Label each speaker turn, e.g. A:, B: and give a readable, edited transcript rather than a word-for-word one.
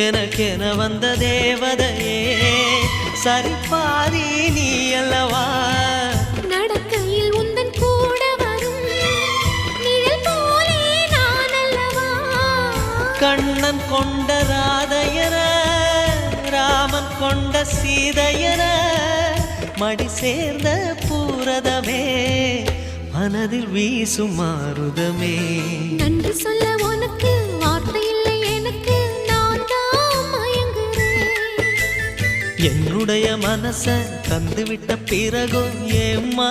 A: எனக்கென வந்த தேவதையே சரிபாதி நீ அல்லவா
B: நடக்கையில் உந்தன் கூட வரும் நிழல் போலே நான் அல்லவா
A: கண்ணன் கொண்ட ராதையர ராமன் கொண்ட சீதையர மடி சேர்ந்த பூரதமே மனதில் வீசும் மாருதமே
B: நன்றி சொல்ல உனக்கு வார்த்தை இல்லை எனக்கு நான் தான் மயங்குறேன்
A: என்னுடைய மனச தந்துவிட்ட பிறகும் ஏம்மா